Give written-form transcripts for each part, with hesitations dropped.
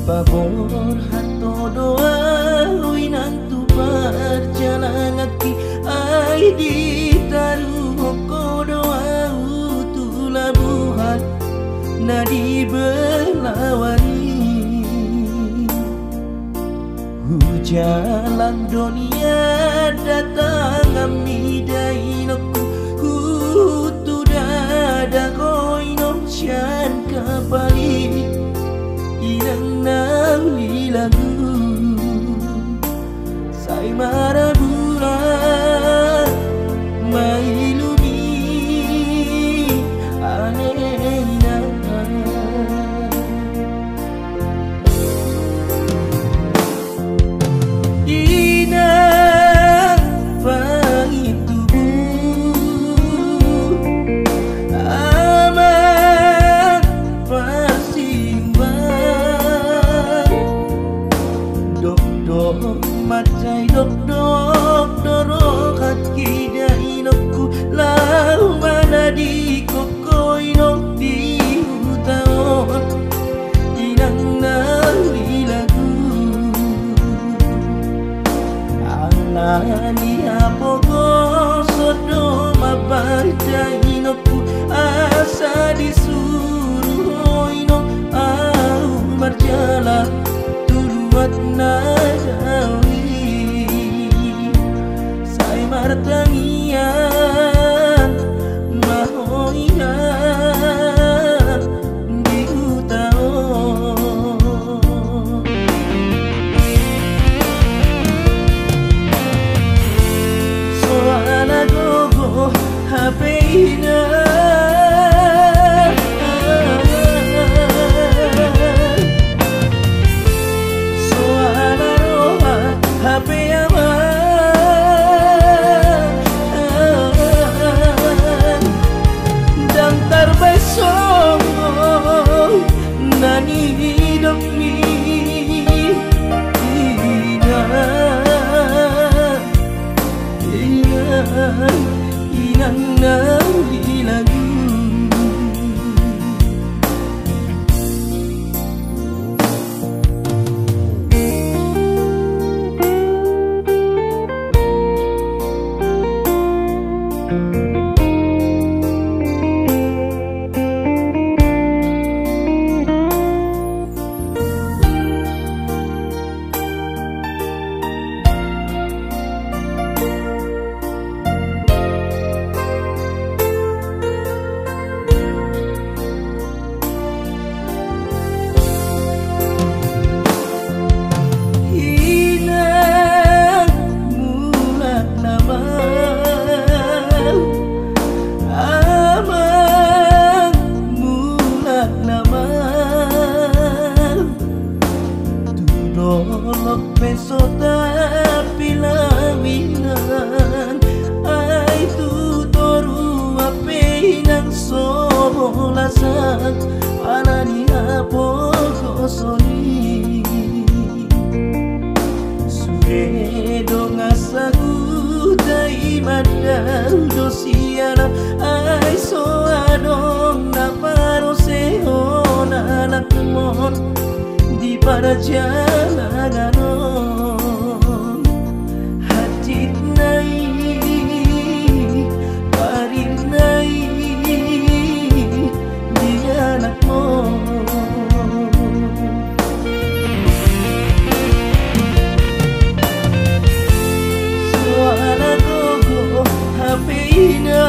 Pabor hato doa ui nantu perjalanan aki ai ditaruh ko doa utulah buhat nadi belawani hujalan dunia datang amidai noku hutu dada koinom syan kapali inang nauli lagu sai marabura mailumi anena inang pangitubu aman pasimbang dok macai dok dorok hati dai nokku lau mana di kokoi nok di utaon inang nauli lagu alani apogo sodo mabardai nokku asa disuruh inok au marjalan turuat nadawi sai martangian mahoian di utaon soala gogo hapeina inang nauli lagu dolok peso tapi lawinan ai tu toru ape nang solasan anani apo kosoni suedo ngasagu dai madal dosiana ai so adong na parose ona anak mon di pada jalan hati nai parin nai di anakmu suara gogo hapina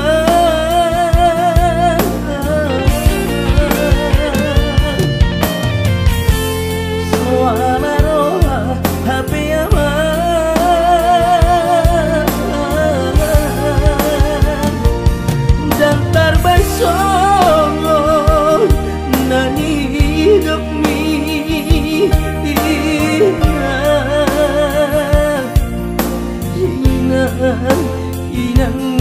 inang